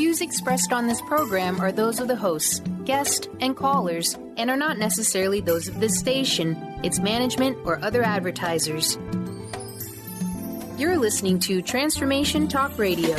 views expressed on this program are those of the hosts, guests, and callers, and are not necessarily those of this station, its management, or other advertisers. You're listening to Transformation Talk Radio.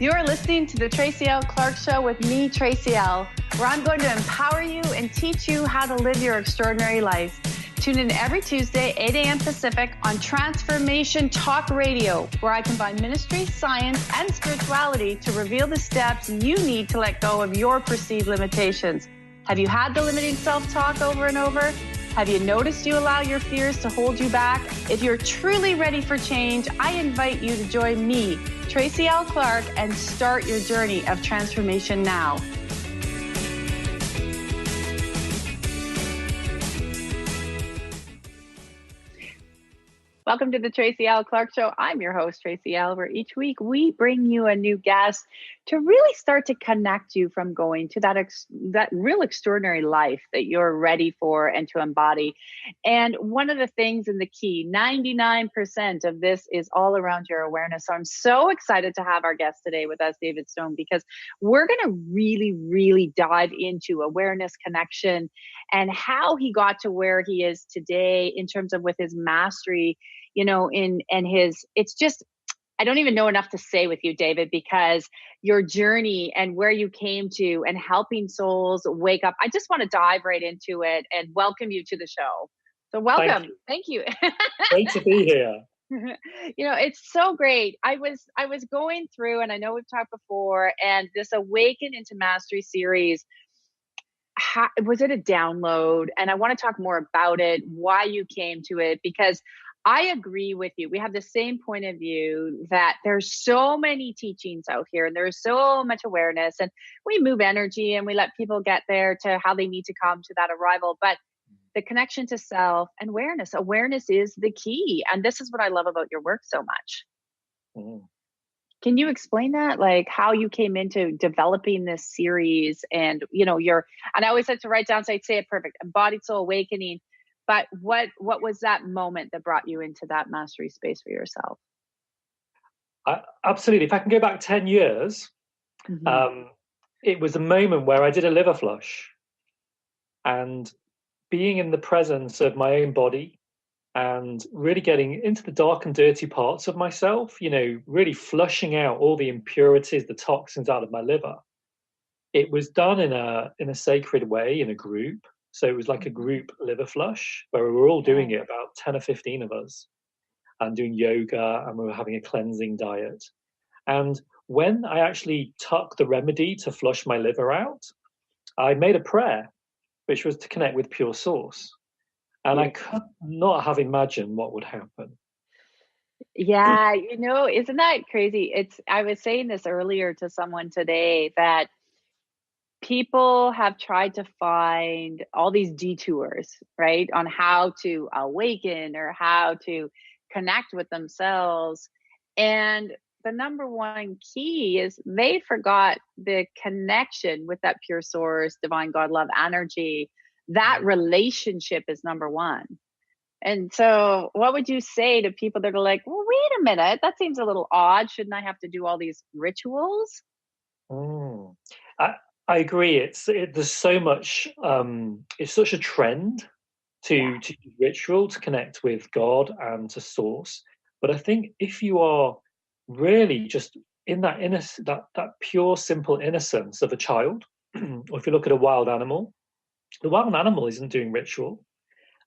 You're listening to the Tracy L. Clark Show with me, Tracy L., where I'm going to empower you and teach you how to live your extraordinary life. Tune in every Tuesday, 8 a.m. Pacific on Transformation Talk Radio, where I combine ministry, science, and spirituality to reveal the steps you need to let go of your perceived limitations. Have you had the limiting self-talk over and over? Have you noticed you allow your fears to hold you back? If you're truly ready for change, I invite you to join me, Tracy L. Clark, and start your journey of transformation now. Welcome to the Tracy L. Clark Show. I'm your host, Tracy L., where each week we bring you a new guest to really start to connect you from going to that real extraordinary life that you're ready for and to embody. And one of the things in the key, 99% of this is all around your awareness. So I'm so excited to have our guest today with us, David Stone, because we're going to really, really dive into awareness, connection, and how he got to where he is today in terms of with his mastery, it's just, I don't even know enough to say with you, David, because your journey and where you came to and helping souls wake up. I just want to dive right into it and welcome you to the show. So welcome. Thank you. Great to be here. It's so great. I was going through, and I know we've talked before, and this Awaken into Mastery series, was it a download? And I want to talk more about it, why you came to it, because I agree with you. We have the same point of view that there's so many teachings out here and there's so much awareness, and we move energy and we let people get there to how they need to come to that arrival. But the connection to self and awareness is the key. And this is what I love about your work so much. Mm. Can you explain that? Like how you came into developing this series and, and I always like to write down, so I'd say it perfect, embodied soul awakening. But what was that moment that brought you into that mastery space for yourself? Absolutely. If I can go back 10 years, it was a moment where I did a liver flush, and being in the presence of my own body and really getting into the dark and dirty parts of myself, really flushing out all the impurities, the toxins out of my liver. It was done in a sacred way, in a group. So it was like a group liver flush where we were all doing it, about 10 or 15 of us, and doing yoga, and we were having a cleansing diet. And when I actually took the remedy to flush my liver out, I made a prayer, which was to connect with pure source. And I could not have imagined what would happen. Yeah, isn't that crazy? I was saying this earlier to someone today that people have tried to find all these detours, right, on how to awaken or how to connect with themselves. And the number one key is they forgot the connection with that pure source, divine God, love, energy. That relationship is number one. And so what would you say to people that are like, well, wait a minute, that seems a little odd. Shouldn't I have to do all these rituals? I agree. There's so much. It's such a trend to use ritual to connect with God and to source. But I think if you are really just in that that pure, simple innocence of a child, or if you look at a wild animal, the wild animal isn't doing ritual.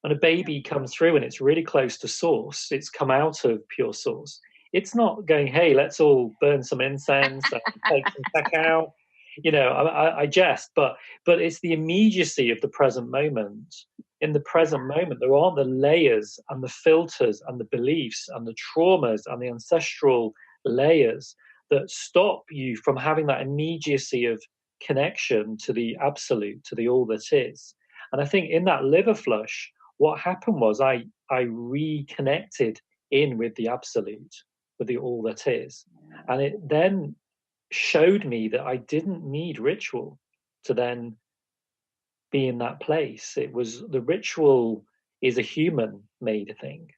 When a baby comes through and it's really close to source, it's come out of pure source. It's not going, hey, let's all burn some incense and take some cacao. I jest, but it's the immediacy of the present moment. In the present moment, there aren't the layers and the filters and the beliefs and the traumas and the ancestral layers that stop you from having that immediacy of connection to the absolute, to the all that is. And I think in that liver flush, what happened was I reconnected in with the absolute, with the all that is. And it then showed me that I didn't need ritual to then be in that place. It was the ritual is a human-made thing.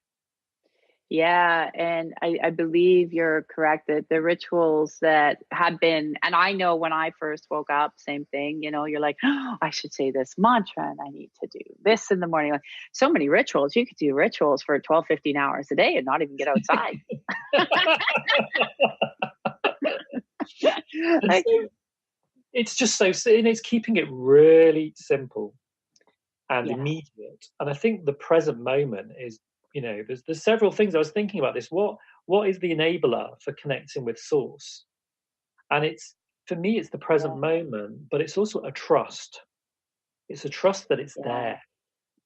Yeah, and I believe you're correct that the rituals that have been, and I know when I first woke up, same thing, you're like, oh, I should say this mantra and I need to do this in the morning. Like, so many rituals. You could do rituals for 12, 15 hours a day and not even get outside. And so it's just and it's keeping it really simple and immediate. And I think the present moment is, there's several things I was thinking about this. What is the enabler for connecting with source? And for me, it's the present moment, but it's also a trust. It's a trust that it's there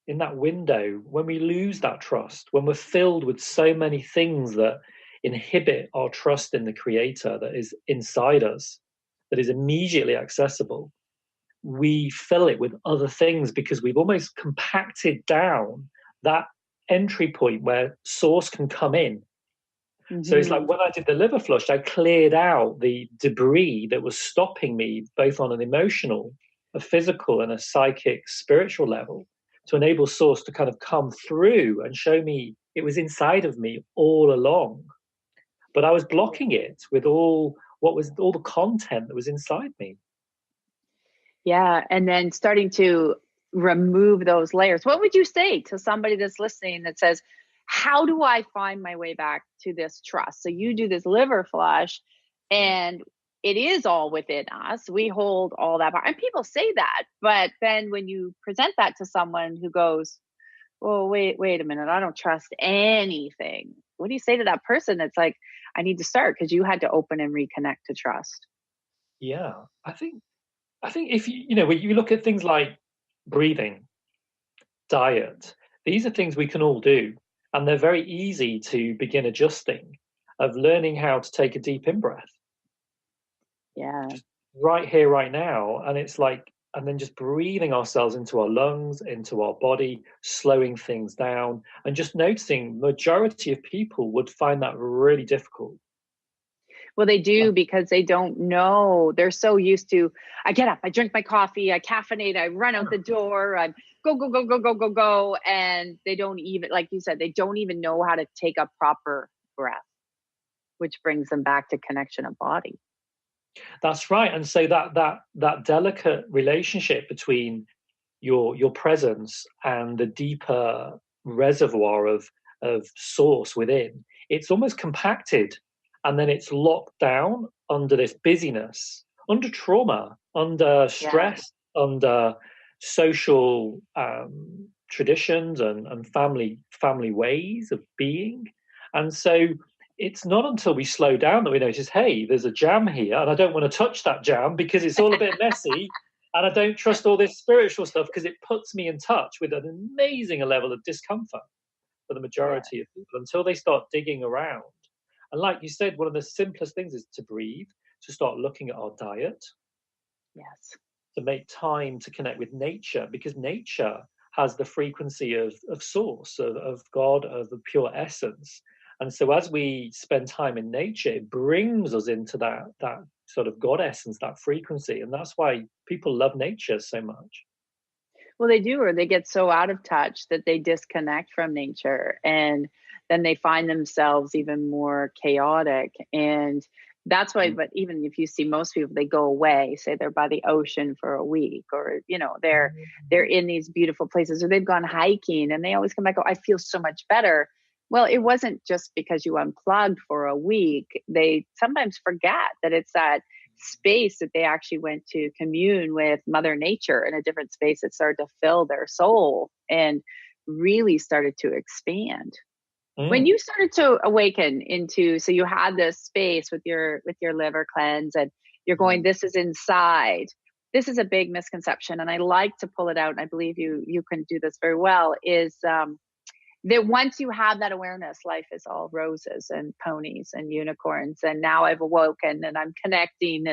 in that window. When we lose that trust, when we're filled with so many things that inhibit our trust in the creator that is inside us, that is immediately accessible, we fill it with other things because we've almost compacted down that entry point where source can come in. Mm-hmm. So it's like when I did the liver flush, I cleared out the debris that was stopping me both on an emotional, a physical, and a psychic, spiritual level, to enable source to kind of come through and show me it was inside of me all along. But I was blocking it with all the content that was inside me. Yeah. And then starting to remove those layers. What would you say to somebody that's listening that says, how do I find my way back to this trust? So you do this liver flush and it is all within us. We hold all that. And people say that. But then when you present that to someone who goes, well, wait a minute, I don't trust anything. What do you say to that person that's like, I need to start, because you had to open and reconnect to trust? Yeah, I think if when you look at things like breathing, diet, these are things we can all do, and they're very easy to begin adjusting, of learning how to take a deep in-breath. Yeah. Just right here, right now. And it's like, and then just breathing ourselves into our lungs, into our body, slowing things down, and just noticing majority of people would find that really difficult. Well, they do, because they don't know. They're so used to, I get up, I drink my coffee, I caffeinate, I run out the door, I go. And they don't even, like you said, they don't even know how to take a proper breath, which brings them back to connection of body. That's right. And so that delicate relationship between your presence and the deeper reservoir of source within, it's almost compacted, and then it's locked down under this busyness, under trauma, under stress, under social traditions and family ways of being. And so it's not until we slow down that we notice, hey, there's a jam here, and I don't want to touch that jam because it's all a bit messy. And I don't trust all this spiritual stuff because it puts me in touch with an amazing level of discomfort for the majority of people until they start digging around. And like you said, one of the simplest things is to breathe, to start looking at our diet. Yes. To make time to connect with nature, because nature has the frequency of source, of God, of the pure essence. And so as we spend time in nature, it brings us into that sort of God essence, that frequency. And that's why people love nature so much. Well, they do, or they get so out of touch that they disconnect from nature, and then they find themselves even more chaotic. And that's why, but even if you see most people, they go away, say they're by the ocean for a week, or, they're in these beautiful places, or they've gone hiking and they always come back, oh, I feel so much better. Well, it wasn't just because you unplugged for a week. They sometimes forget that it's that space that they actually went to commune with Mother Nature in a different space that started to fill their soul and really started to expand. When you started to awaken into, so you had this space with your liver cleanse, and you're going, this is inside. This is a big misconception, and I like to pull it out, and I believe you can do this very well, is that once you have that awareness, life is all roses and ponies and unicorns, and now I've awoken and I'm connecting,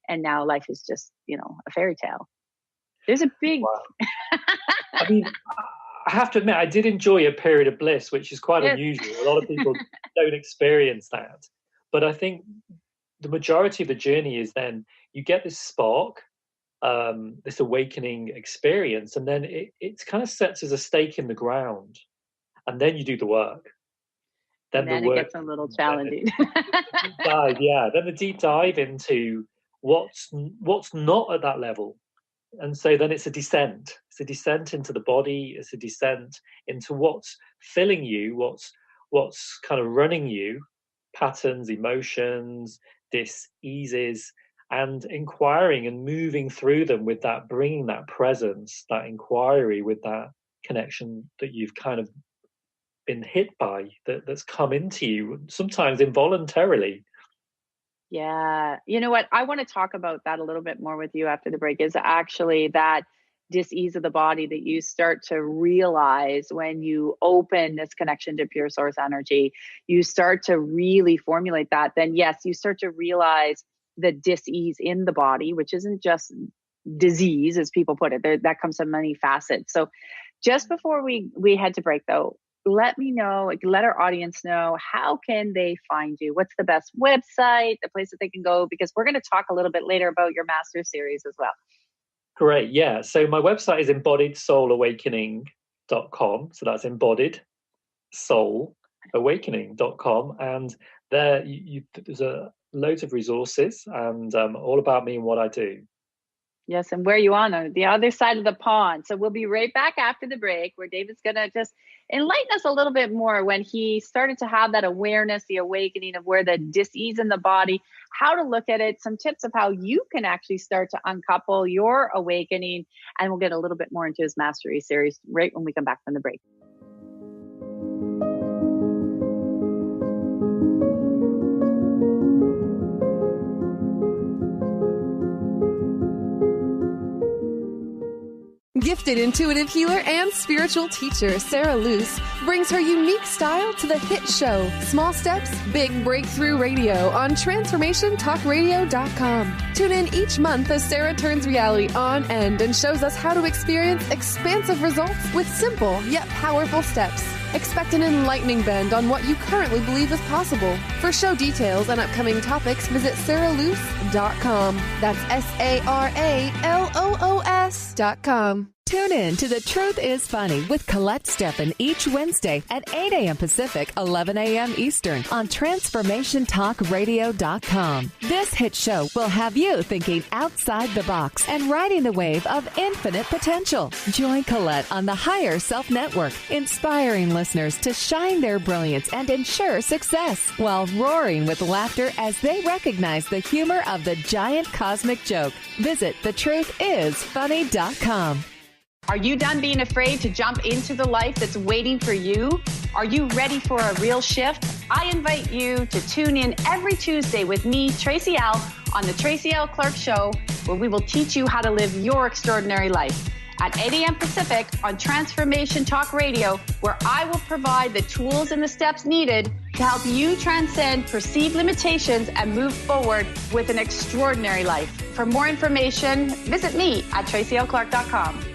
and now life is just, a fairy tale. There's a big... Wow. I mean, I have to admit, I did enjoy a period of bliss, which is quite unusual. A lot of people don't experience that. But I think the majority of the journey is then you get this spark, this awakening experience, and then it kind of sets as a stake in the ground, and then you do the work. Then it gets a little challenging. Then the deep dive into what's not at that level. And so then it's a descent. It's a descent into the body. It's a descent into what's filling you, what's kind of running you, patterns, emotions, dis-eases, and inquiring and moving through them with that, bringing that presence, that inquiry with that connection that you've kind of been hit by, that's come into you, sometimes involuntarily. Yeah. You know what? I want to talk about that a little bit more with you after the break, is actually that dis-ease of the body that you start to realize when you open this connection to pure source energy. You start to really formulate that. Then yes, you start to realize the dis-ease in the body, which isn't just disease, as people put it. That comes in many facets. So just before we head to break, though, let our audience know, how can they find you? What's the best website, the place that they can go? Because we're going to talk a little bit later about your master series as well. Great. Yeah. So my website is embodiedsoulawakening.com. So that's embodiedsoulawakening.com. And there there's loads of resources and all about me and what I do. Yes, and where you on the other side of the pond. So we'll be right back after the break, where David's going to just enlighten us a little bit more when he started to have that awareness, the awakening of where the dis-ease in the body, how to look at it, some tips of how you can actually start to uncouple your awakening. And we'll get a little bit more into his mastery series right when we come back from the break. Gifted intuitive healer and spiritual teacher Sarah Luce brings her unique style to the hit show Small Steps, Big Breakthrough Radio on TransformationTalkRadio.com. Tune in each month as Sarah turns reality on end and shows us how to experience expansive results with simple yet powerful steps. Expect an enlightening bend on what you currently believe is possible. For show details and upcoming topics, visit sarahluce.com. That's SARALOOS.com. Tune in to The Truth is Funny with Colette Steffen each Wednesday at 8 a.m. Pacific, 11 a.m. Eastern on TransformationTalkRadio.com. This hit show will have you thinking outside the box and riding the wave of infinite potential. Join Colette on the Higher Self Network, inspiring listeners to shine their brilliance and ensure success while roaring with laughter as they recognize the humor of the giant cosmic joke. Visit thetruthисfunny.com. Are you done being afraid to jump into the life that's waiting for you? Are you ready for a real shift? I invite you to tune in every Tuesday with me, Tracy L., on the Tracy L. Clark Show, where we will teach you how to live your extraordinary life. At 8 a.m. Pacific on Transformation Talk Radio, where I will provide the tools and the steps needed to help you transcend perceived limitations and move forward with an extraordinary life. For more information, visit me at tracylclark.com.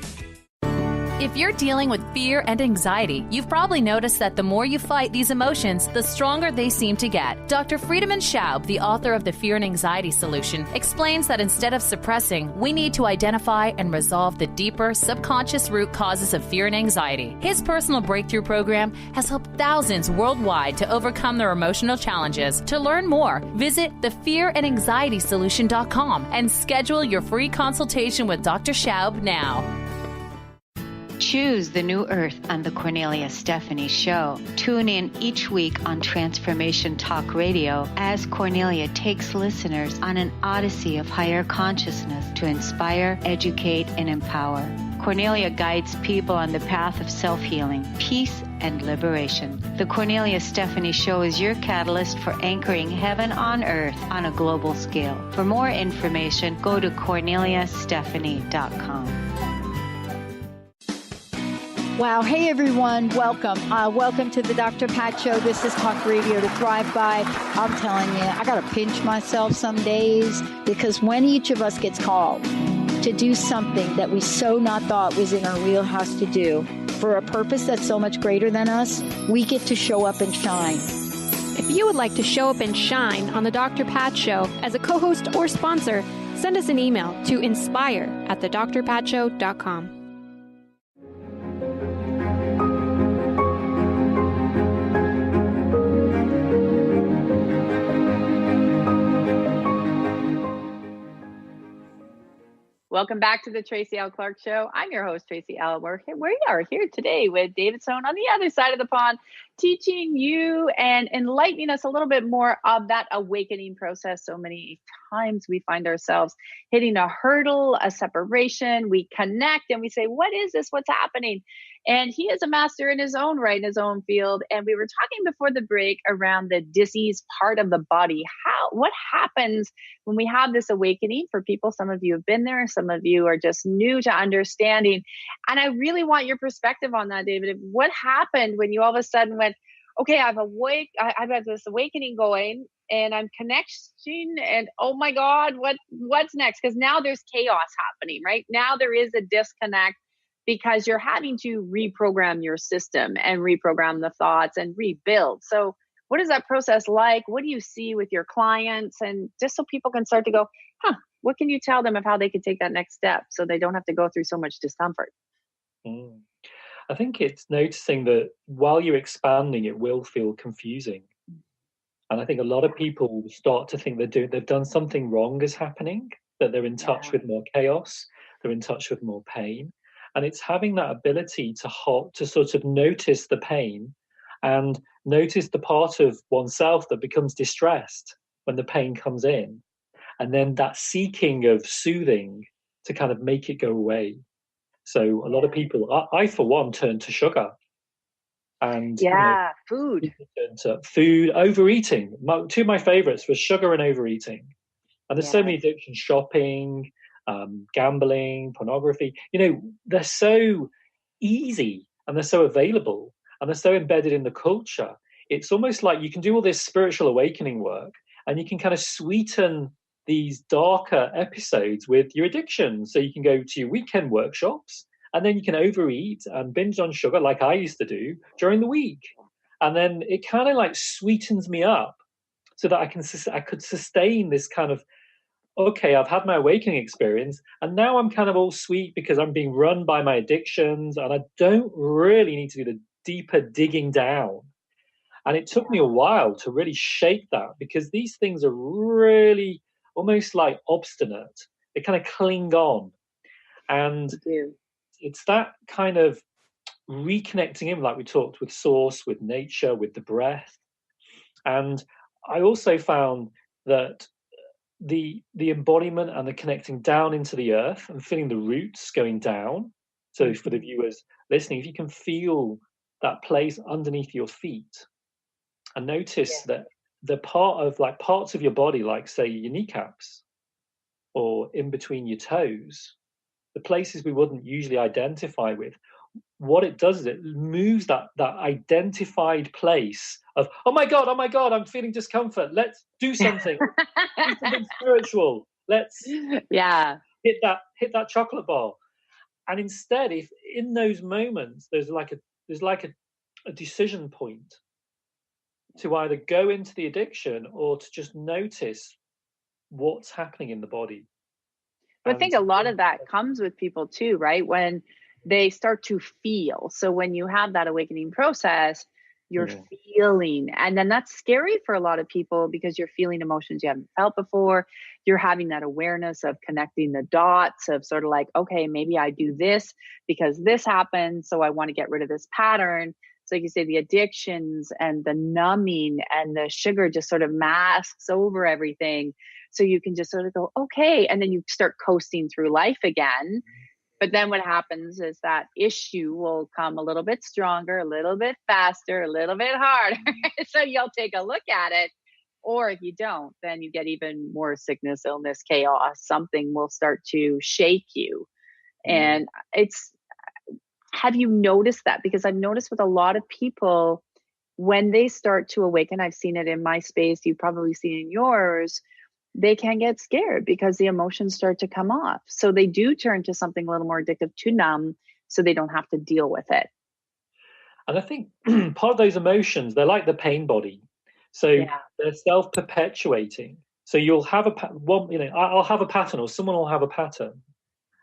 If you're dealing with fear and anxiety, you've probably noticed that the more you fight these emotions, the stronger they seem to get. Dr. Friedemann Schaub, the author of The Fear and Anxiety Solution, explains that instead of suppressing, we need to identify and resolve the deeper, subconscious root causes of fear and anxiety. His personal breakthrough program has helped thousands worldwide to overcome their emotional challenges. To learn more, visit thefearandanxietysolution.com and schedule your free consultation with Dr. Schaub now. Choose the New Earth on the Cornelia Stephanie Show. Tune in each week on Transformation Talk Radio as Cornelia takes listeners on an odyssey of higher consciousness to inspire, educate, and empower. Cornelia guides people on the path of self-healing, peace, and liberation. The Cornelia Stephanie Show is your catalyst for anchoring heaven on earth on a global scale. For more information, go to corneliastephanie.com. Wow. Hey, everyone. Welcome. Welcome to the Dr. Pat Show. This is Talk Radio to Thrive By. I'm telling you, I got to pinch myself some days, because when each of us gets called to do something that we so not thought was in our wheelhouse to do for a purpose that's so much greater than us, we get to show up and shine. If you would like to show up and shine on the Dr. Pat Show as a co-host or sponsor, send us an email to inspire@thedrpatshow.com. Welcome back to the Tracy L. Clark Show. I'm your host, Tracy L. We are here today with David Sohn on the other side of the pond, teaching you and enlightening us a little bit more of that awakening process. So many times we find ourselves hitting a hurdle, a separation. We connect and we say, what is this? What's happening? And he is a master in his own right, in his own field. And we were talking before the break around the disease part of the body. What happens when we have this awakening for people? Some of you have been there. Some of you are just new to understanding. And I really want your perspective on that, David. What happened when you all of a sudden went, okay, I've had this awakening going and I'm connecting and oh my God, what's next? Because now there's chaos happening, right? Now there is a disconnect because you're having to reprogram your system and reprogram the thoughts and rebuild. So what is that process like? What do you see with your clients? And just so people can start to go, what can you tell them of how they can take that next step so they don't have to go through so much discomfort? I think it's noticing that while you're expanding, it will feel confusing. And I think a lot of people start to think they've done something wrong is happening, that they're in touch with more chaos, they're in touch with more pain. And it's having that ability to sort of notice the pain and notice the part of oneself that becomes distressed when the pain comes in. And then that seeking of soothing to kind of make it go away. So a lot of people, I for one, turn to sugar. And food. Turn to food, overeating. Two of my favorites were sugar and overeating. And there's so many addictions, shopping, gambling, pornography. They're so easy and they're so available and they're so embedded in the culture. It's almost like you can do all this spiritual awakening work and you can kind of sweeten these darker episodes with your addiction. So you can go to your weekend workshops and then you can overeat and binge on sugar like I used to do during the week. And then it kind of like sweetens me up so that I could sustain this kind of, okay, I've had my awakening experience and now I'm kind of all sweet because I'm being run by my addictions and I don't really need to do the deeper digging down. And it took me a while to really shape that because these things are really almost like obstinate. They kind of cling on. And it's that kind of reconnecting in, like we talked, with source, with nature, with the breath. And I also found that the embodiment and the connecting down into the earth and feeling the roots going down. So for the viewers listening, if you can feel that place underneath your feet and notice that the parts of your body, like say your kneecaps or in between your toes, the places we wouldn't usually identify with, what it does is it moves that identified place of, oh my God, I'm feeling discomfort. Let's do something. Do something spiritual. Let's hit that chocolate bar. And instead, if in those moments there's like a decision point to either go into the addiction or to just notice what's happening in the body. But I think a lot of that comes with people too, right? When they start to feel. So when you have that awakening process, you're feeling, and then that's scary for a lot of people because you're feeling emotions you haven't felt before. You're having that awareness of connecting the dots of sort of like, okay, maybe I do this because this happened. So I want to get rid of this pattern. So like you say, the addictions and the numbing and the sugar just sort of masks over everything. So you can just sort of go, okay. And then you start coasting through life again. But then what happens is that issue will come a little bit stronger, a little bit faster, a little bit harder. So you'll take a look at it. Or if you don't, then you get even more sickness, illness, chaos. Something will start to shake you. And have you noticed that? Because I've noticed with a lot of people, when they start to awaken, I've seen it in my space, you've probably seen it in yours, they can get scared because the emotions start to come off. So they do turn to something a little more addictive to numb so they don't have to deal with it. And I think part of those emotions, they're like the pain body. So they're self-perpetuating. So you'll have I'll have a pattern, or someone will have a pattern,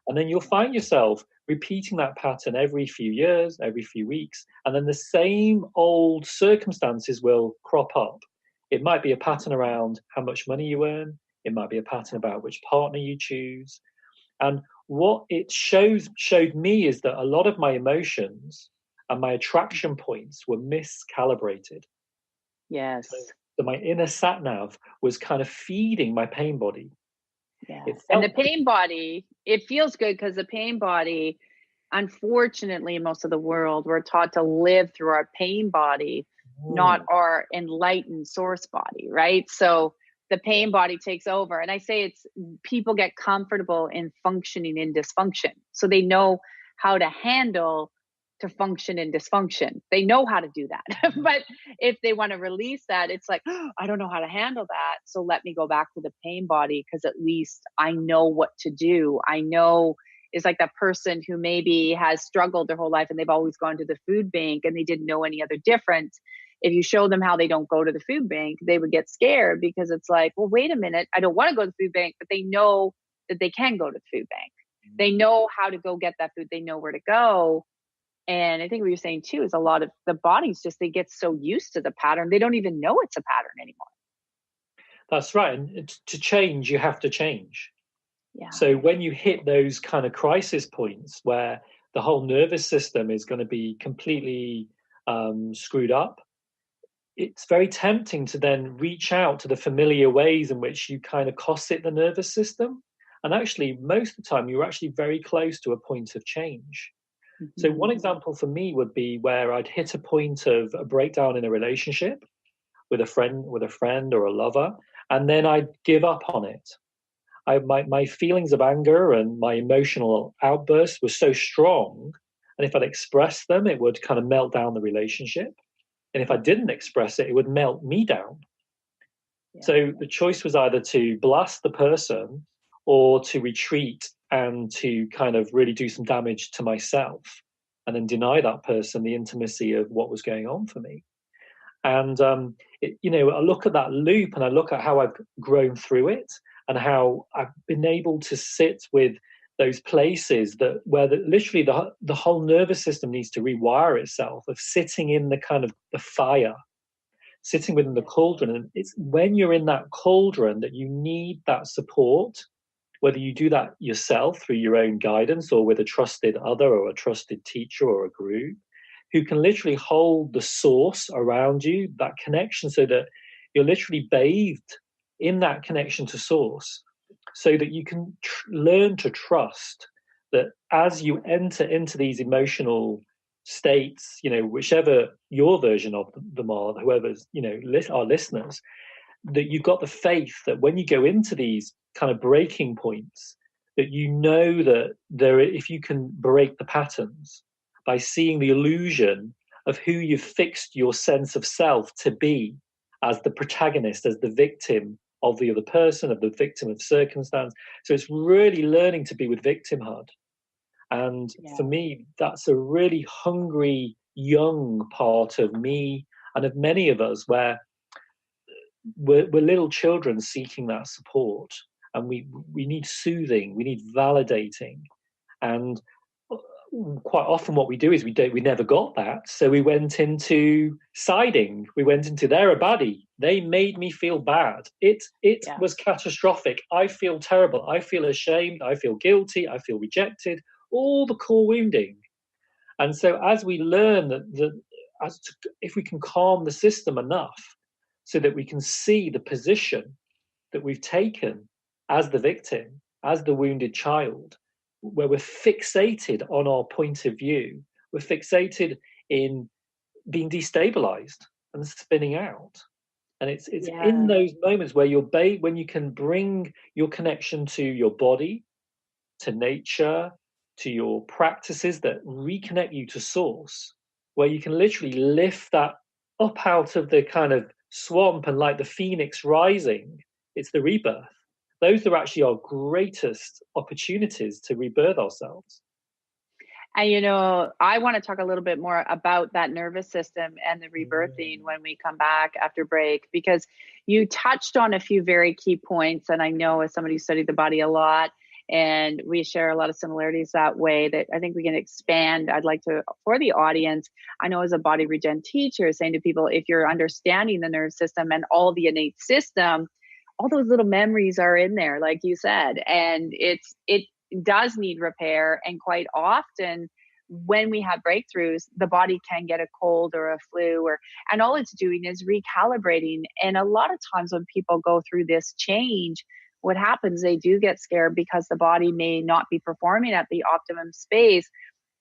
and then you'll find yourself repeating that pattern every few years, every few weeks, and then the same old circumstances will crop up. It might be a pattern around how much money you earn. It might be a pattern about which partner you choose. And what it showed me is that a lot of my emotions and my attraction points were miscalibrated. Yes. So my inner sat nav was kind of feeding my pain body. Yeah. And the pain body, it feels good because the pain body, unfortunately, in most of the world, we're taught to live through our pain body, not our enlightened source body, right? So the pain body takes over. And I say it's people get comfortable in functioning in dysfunction. So they know how to handle to function in dysfunction. They know how to do that. But if they want to release that, it's like, oh, I don't know how to handle that. So let me go back to the pain body, because at least I know what to do. I know it's like that person who maybe has struggled their whole life and they've always gone to the food bank and they didn't know any other difference. If you show them how they don't go to the food bank, they would get scared, because it's like, well, wait a minute, I don't want to go to the food bank, but they know that they can go to the food bank. They know how to go get that food. They know where to go. And I think what you're saying too is a lot of the bodies they get so used to the pattern, they don't even know it's a pattern anymore. That's right. And to change, you have to change. Yeah. So when you hit those kind of crisis points where the whole nervous system is going to be completely screwed up, it's very tempting to then reach out to the familiar ways in which you kind of corset the nervous system. And actually, most of the time, you're actually very close to a point of change. Mm-hmm. So one example for me would be where I'd hit a point of a breakdown in a relationship with a friend or a lover, and then I'd give up on it. My feelings of anger and my emotional outbursts were so strong, and if I'd express them, it would kind of melt down the relationship. And if I didn't express it, it would melt me down. Yeah. So the choice was either to blast the person or to retreat and to kind of really do some damage to myself and then deny that person the intimacy of what was going on for me. And, I look at that loop and I look at how I've grown through it and how I've been able to sit with those places where literally the whole nervous system needs to rewire itself, of sitting in the kind of the fire, sitting within the cauldron. And it's when you're in that cauldron that you need that support, whether you do that yourself through your own guidance or with a trusted other or a trusted teacher or a group who can literally hold the source around you, that connection, so that you're literally bathed in that connection to source, so that you can learn to trust that as you enter into these emotional states, whichever your version of them are, whoever's, our listeners, that you've got the faith that when you go into these kind of breaking points, that that if you can break the patterns by seeing the illusion of who you've fixed your sense of self to be as the protagonist, as the victim of the other person, of the victim of circumstance. So it's really learning to be with victimhood. And for me, that's a really hungry, young part of me and of many of us, where we're little children seeking that support. And we need soothing, we need validating. And quite often what we do is we never got that. So we went into siding. We went into they're a baddie. They made me feel bad. It was catastrophic. I feel terrible. I feel ashamed. I feel guilty. I feel rejected. All the core wounding. And so as we learn if we can calm the system enough so that we can see the position that we've taken as the victim, as the wounded child, where we're fixated on our point of view, we're fixated in being destabilized and spinning out. And it's in those moments where when you can bring your connection to your body, to nature, to your practices that reconnect you to source, where you can literally lift that up out of the kind of swamp, and like the phoenix rising, it's the rebirth. Those are actually our greatest opportunities to rebirth ourselves. And, I want to talk a little bit more about that nervous system and the rebirthing when we come back after break, because you touched on a few very key points. And I know, as somebody who studied the body a lot, and we share a lot of similarities that way, that I think we can expand. I'd like to, for the audience, I know as a body regen teacher, saying to people, if you're understanding the nervous system and all the innate system, all those little memories are in there, like you said, and it does need repair. And quite often when we have breakthroughs, the body can get a cold or a flu, and all it's doing is recalibrating. And a lot of times when people go through this change, what happens, they do get scared because the body may not be performing at the optimum space.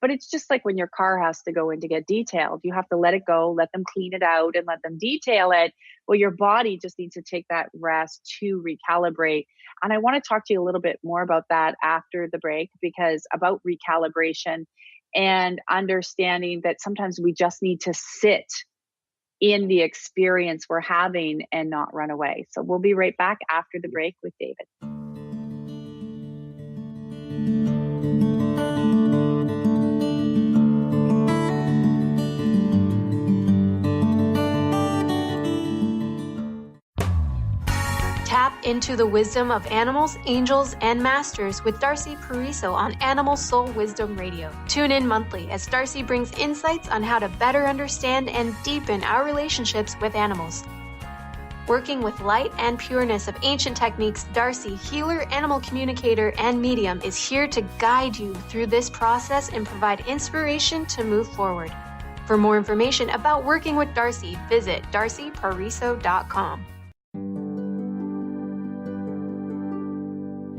But it's just like when your car has to go in to get detailed. You have to let it go, let them clean it out and let them detail it. Well, your body just needs to take that rest to recalibrate. And I want to talk to you a little bit more about that after the break, because about recalibration and understanding that sometimes we just need to sit in the experience we're having and not run away. So we'll be right back after the break with David. Tap into the wisdom of animals, angels, and masters with Darcy Pariso on Animal Soul Wisdom Radio. Tune in monthly as Darcy brings insights on how to better understand and deepen our relationships with animals. Working with light and pureness of ancient techniques, Darcy, healer, animal communicator, and medium, is here to guide you through this process and provide inspiration to move forward. For more information about working with Darcy, visit darcypariso.com.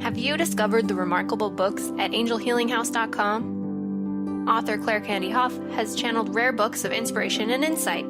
Have you discovered the remarkable books at angelhealinghouse.com? Author Claire Candy Hoff has channeled rare books of inspiration and insight.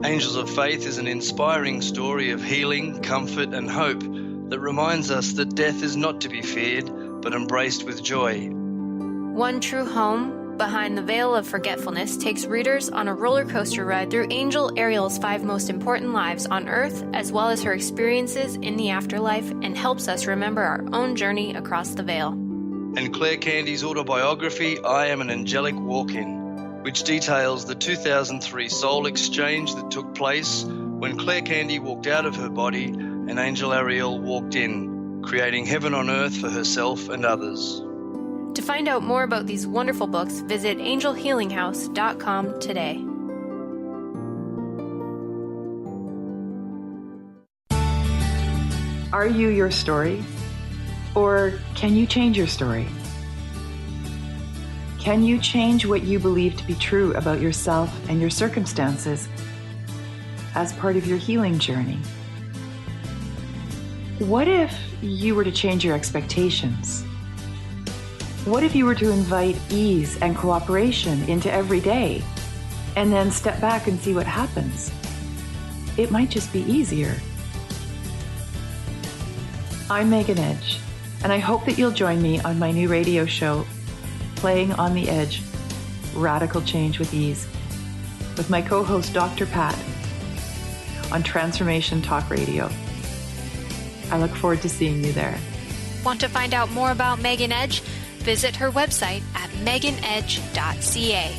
Angels of Faith is an inspiring story of healing, comfort, and hope that reminds us that death is not to be feared, but embraced with joy. One True Home, Behind the Veil of Forgetfulness, takes readers on a roller coaster ride through Angel Ariel's 5 most important lives on Earth, as well as her experiences in the afterlife, and helps us remember our own journey across the veil. And Claire Candy's autobiography, I Am an Angelic Walk-In, which details the 2003 soul exchange that took place when Claire Candy walked out of her body and Angel Ariel walked in, creating heaven on earth for herself and others. To find out more about these wonderful books, visit angelhealinghouse.com today. Are you your story? Or can you change your story? Can you change what you believe to be true about yourself and your circumstances as part of your healing journey? What if you were to change your expectations? What if you were to invite ease and cooperation into every day and then step back and see what happens? It might just be easier. I'm Megan Edge, and I hope that you'll join me on my new radio show, Playing on the Edge, Radical Change with Ease, with my co-host Dr. Pat on Transformation Talk Radio. I look forward to seeing you there. Want to find out more about Megan Edge? Visit her website at meganedge.ca.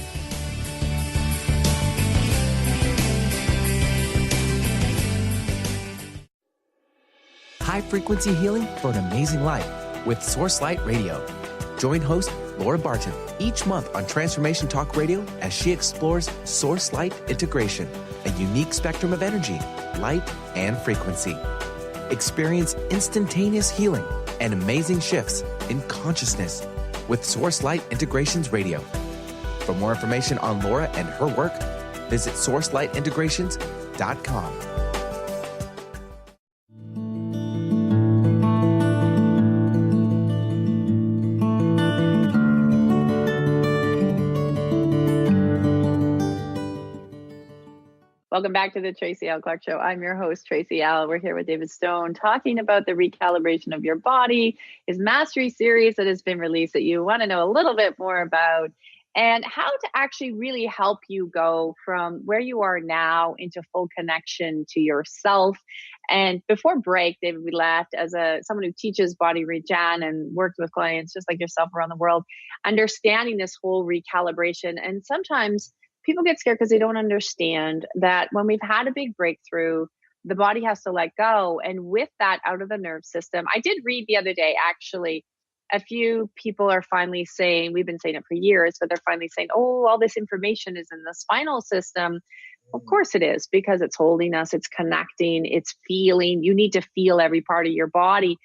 High-frequency healing for an amazing life with Source Light Radio. Join host Laura Barton each month on Transformation Talk Radio as she explores Source Light integration, a unique spectrum of energy, light, and frequency. Experience instantaneous healing and amazing shifts in consciousness with Source Light Integrations Radio. For more information on Laura and her work, visit sourcelightintegrations.com. Welcome back to the Tracy L. Clark Show. I'm your host, Tracy L. We're here with David Stone talking about the recalibration of your body, his mastery series that has been released that you want to know a little bit more about. and how to actually really help you go from where you are now into full connection to yourself. And before break, David, we left as someone who teaches body regen and worked with clients just like yourself around the world, understanding this whole recalibration. And sometimes people get scared because they don't understand that when we've had a big breakthrough, the body has to let go. And with that out of the nerve system, I did read the other day, actually, a few people are finally saying, we've been saying it for years, but they're finally saying, oh, all this information is in the spinal system. Of course it is, because it's holding us, it's connecting, it's feeling. You need to feel every part of your body.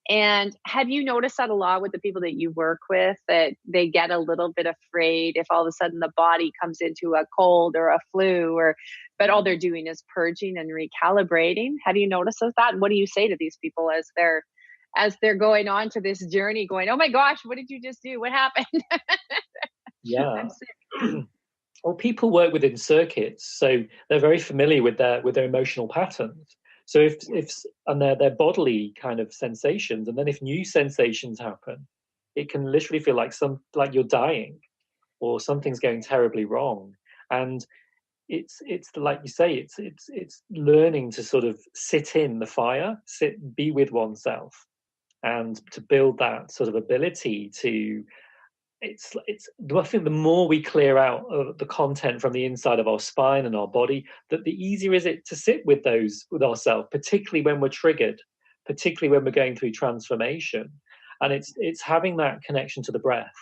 And have you noticed that a lot with the people that you work with, that they get a little bit afraid if all of a sudden the body comes into a cold or a flu, but all they're doing is purging and recalibrating? Have you noticed that? What do you say to these people as they're going on to this journey, going, oh my gosh, what did you just do? What happened? Yeah. Well, people work within circuits, so they're very familiar with their emotional patterns. So if and their bodily kind of sensations, and then if new sensations happen, it can literally feel like you're dying, or something's going terribly wrong. And it's like you say, it's learning to sort of sit in the fire, be with oneself, and to build that sort of ability to. I think the more we clear out the content from the inside of our spine and our body, that the easier is it to sit with ourselves, particularly when we're triggered, particularly when we're going through transformation. And it's having that connection to the breath.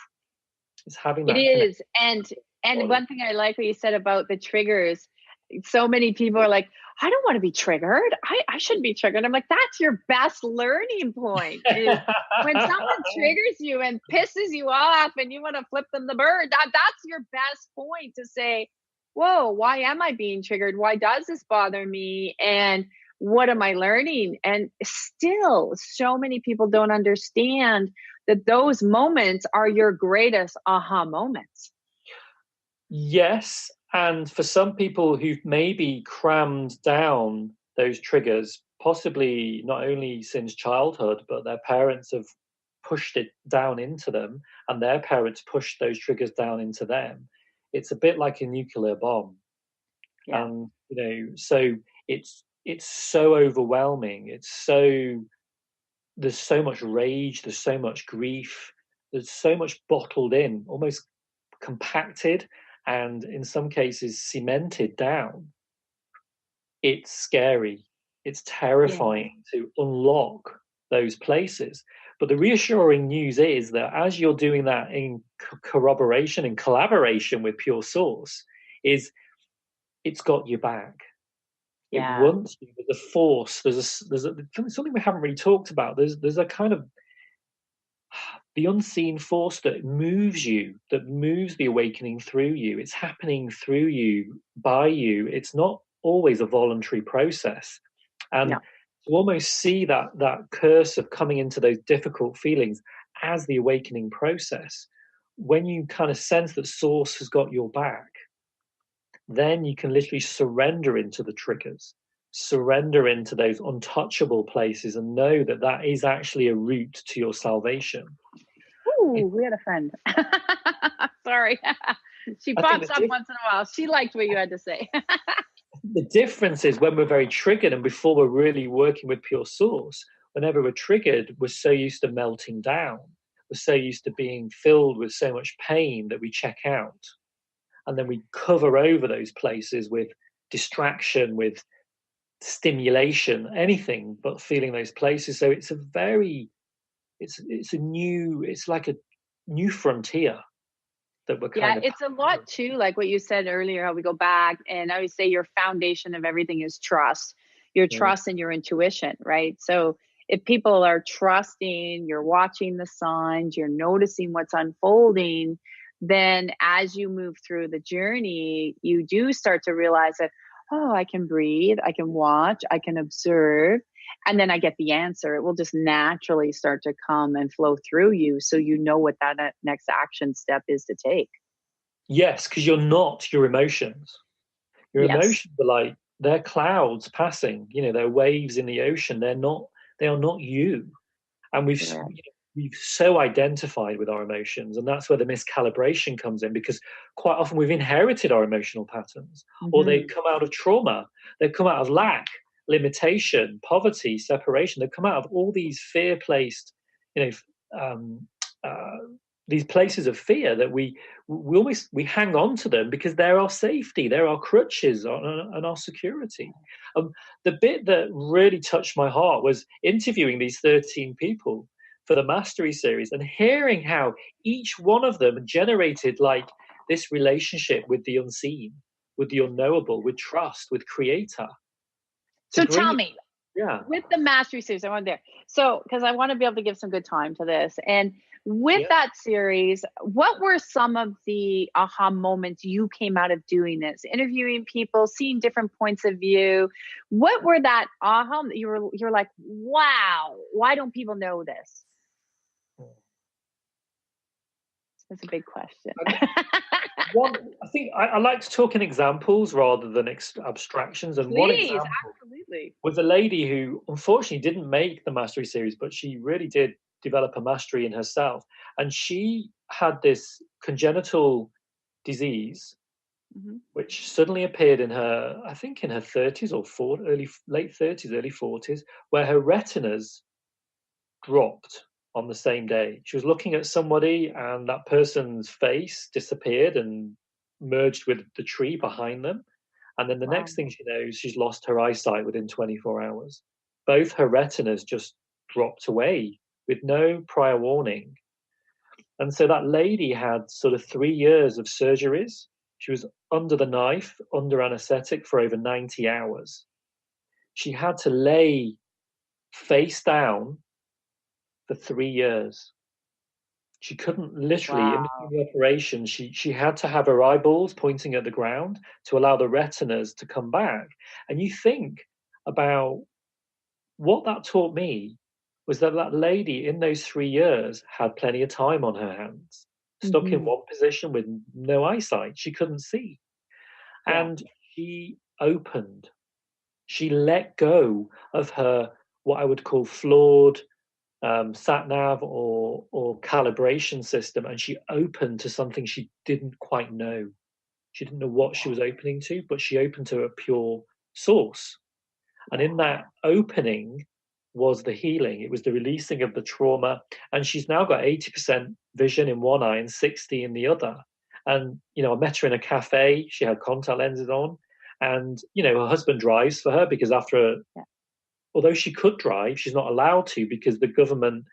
It's having that. It is. And one thing I like what you said about the triggers. So many people are like, I don't want to be triggered. I shouldn't be triggered. I'm like, that's your best learning point. Is when someone triggers you and pisses you off and you want to flip them the bird, that's your best point to say, whoa, why am I being triggered? Why does this bother me? And what am I learning? And still, so many people don't understand that those moments are your greatest aha moments. Yes. And for some people who've maybe crammed down those triggers, possibly not only since childhood, but their parents have pushed it down into them, and their parents pushed those triggers down into them. It's a bit like a nuclear bomb. Yeah. So it's so overwhelming. There's so much rage, there's so much grief, there's so much bottled in, almost compacted, and in some cases cemented down. It's scary. It's terrifying to unlock those places. But the reassuring news is that as you're doing that in corroboration and collaboration with Pure Source, it's got your back. Yeah. It wants you. There's a force. There's something we haven't really talked about. There's a kind of the unseen force that moves you, that moves the awakening through you. It's happening through you, by you. It's not always a voluntary process. And to almost see that curse of coming into those difficult feelings as the awakening process, when you kind of sense that Source has got your back, then you can literally surrender into the triggers, surrender into those untouchable places, and know that is actually a route to your salvation. Ooh, we had a friend. Sorry. She pops up once in a while. She liked what you had to say. The difference is when we're very triggered, and before we're really working with Pure Source, whenever we're triggered, we're so used to melting down. We're so used to being filled with so much pain that we check out. And then we cover over those places with distraction, with stimulation, anything but feeling those places. So it's like a new frontier that we're kind of. It's a lot too, like what you said earlier, how we go back, and I always say your foundation of everything is trust. Your trust and your intuition, right? So if people are trusting, you're watching the signs, you're noticing what's unfolding, then as you move through the journey, you do start to realize that, oh, I can breathe, I can watch, I can observe, and then I get the answer. It will just naturally start to come and flow through you, so you know what that next action step is to take. Yes, because you're not your emotions. Your emotions are like, they're clouds passing, they're waves in the ocean. They are not you. And we've so identified with our emotions, and that's where the miscalibration comes in, because quite often we've inherited our emotional patterns, or they come out of trauma, they come out of lack, limitation, poverty, separation. They come out of all these fear-placed, these places of fear that we hang on to them because they're our safety, they're our crutches and our security. The bit that really touched my heart was interviewing these 13 people for the Mastery series and hearing how each one of them generated like this relationship with the unseen, with the unknowable, with trust, with Creator. So tell me, yeah, with the Mastery series, I want there. So, because I want to be able to give some good time to this. And with that series, what were some of the aha moments you came out of doing this, interviewing people, seeing different points of view? What were that aha that you're like, wow, why don't people know this? That's a big question. I think I like to talk in examples rather than abstractions. And one example was a lady who unfortunately didn't make the Mastery series, but she really did develop a mastery in herself. And she had this congenital disease, which suddenly appeared in her, I think in her 30s or late 30s, early 40s, where her retinas dropped on the same day. She was looking at somebody and that person's face disappeared and merged with the tree behind them. And then the next thing she knows, she's lost her eyesight within 24 hours. Both her retinas just dropped away with no prior warning. And so that lady had sort of 3 years of surgeries. She was under the knife, under anesthetic for over 90 hours. She had to lay face down for 3 years. She couldn't literally, in between the operation, she had to have her eyeballs pointing at the ground to allow the retinas to come back. And you think about what that taught me was that lady in those 3 years had plenty of time on her hands, stuck in one position with no eyesight. She couldn't see. And she opened. She let go of her, what I would call flawed sat nav or calibration system, and she opened to something she didn't quite know. She didn't know what she was opening to, but she opened to a pure source. And in that opening was the healing. It was the releasing of the trauma. And she's now got 80% vision in one eye and 60 in the other. And, I met her in a cafe. She had contact lenses on. And, her husband drives for her because although she could drive, she's not allowed to because the government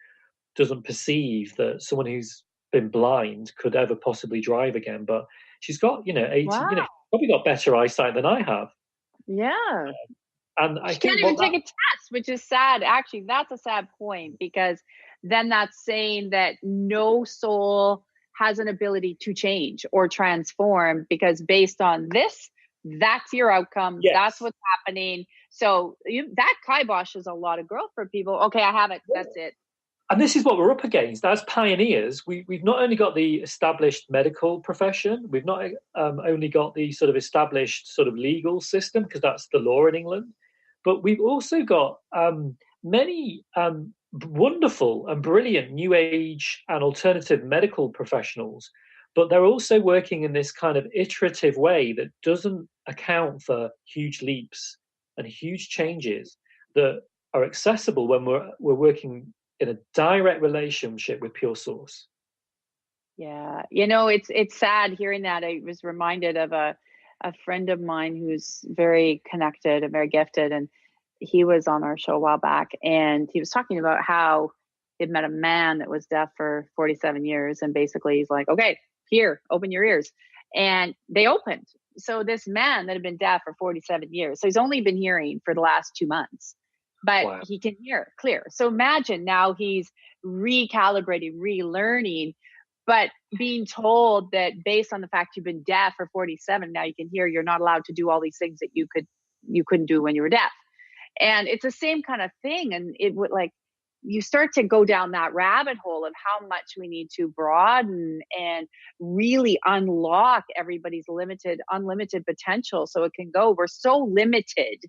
doesn't perceive that someone who's been blind could ever possibly drive again. But she's got, 80, probably got better eyesight than I have. Yeah. And I she can't even take a test, which is sad. Actually, that's a sad point, because then that's saying that no soul has an ability to change or transform, because based on this, that's your outcome. Yes. That's what's happening. So that kiboshes a lot of growth for people. Okay, I have it. That's it. And this is what we're up against. As pioneers, we've not only got the established medical profession, we've not only got the sort of established sort of legal system, because that's the law in England, but we've also got many wonderful and brilliant new age and alternative medical professionals, but they're also working in this kind of iterative way that doesn't account for huge leaps and huge changes that are accessible when we're working in a direct relationship with pure source. Yeah. It's sad hearing that. I was reminded of a friend of mine who's very connected and very gifted. And he was on our show a while back, and he was talking about how he'd met a man that was deaf for 47 years. And basically he's like, okay, here, open your ears. And they opened. So this man that had been deaf for 47 years, so he's only been hearing for the last 2 months, but he can hear clear. So imagine now he's recalibrating, relearning, but being told that based on the fact you've been deaf for 47, now you can hear, you're not allowed to do all these things that you couldn't do when you were deaf. And it's the same kind of thing. And it would you start to go down that rabbit hole of how much we need to broaden and really unlock everybody's unlimited potential so it can go. We're so limited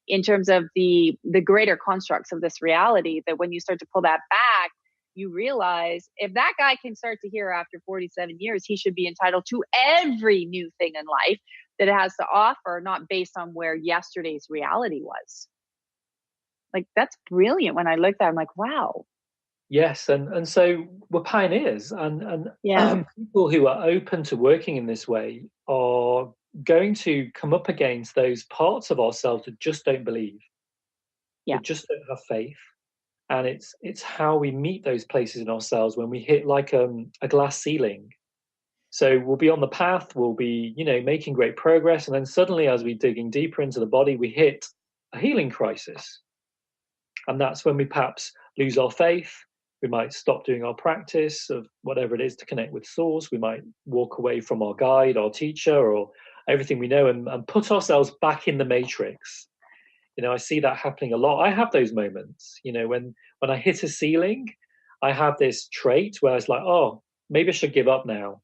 in terms of the greater constructs of this reality that when you start to pull that back, you realize if that guy can start to hear after 47 years, he should be entitled to every new thing in life that it has to offer, not based on where yesterday's reality was. Like, that's brilliant. When I looked at it, I'm like, wow. Yes, and so we're pioneers, and people who are open to working in this way are going to come up against those parts of ourselves that just don't believe, that just don't have faith. And it's how we meet those places in ourselves when we hit like a glass ceiling. So we'll be on the path, we'll be, making great progress, and then suddenly, as we're digging deeper into the body, we hit a healing crisis. And that's when we perhaps lose our faith. We might stop doing our practice of whatever it is to connect with Source. We might walk away from our guide, our teacher, or everything we know, and put ourselves back in the matrix. I see that happening a lot. I have those moments, when I hit a ceiling, I have this trait where it's like, oh, maybe I should give up now.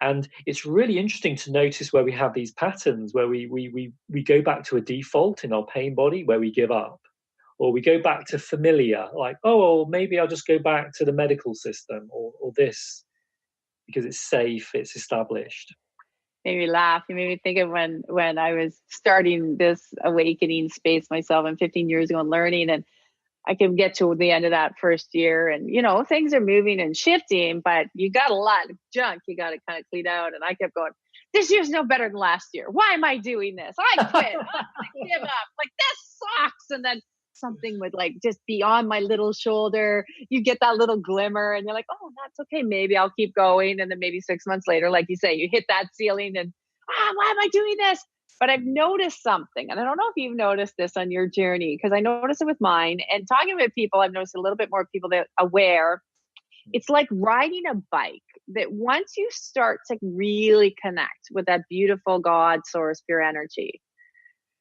And it's really interesting to notice where we have these patterns where we go back to a default in our pain body where we give up, or we go back to familiar, like, oh, well, maybe I'll just go back to the medical system or this because it's safe, it's established. Made me laugh. You made me think of when I was starting this awakening space myself and 15 years ago and learning, and I could get to the end of that first year and, things are moving and shifting, but you got a lot of junk you got to kind of clean out. And I kept going, this year's no better than last year. Why am I doing this? I quit. I give up. Like, this sucks. And then something would like just be on my little shoulder. You get that little glimmer and you're like, oh, that's okay. Maybe I'll keep going. And then maybe 6 months later, like you say, you hit that ceiling and, why am I doing this? But I've noticed something, and I don't know if you've noticed this on your journey, because I noticed it with mine. And talking with people, I've noticed a little bit more people that are aware. It's like riding a bike, that once you start to really connect with that beautiful God, source, pure energy,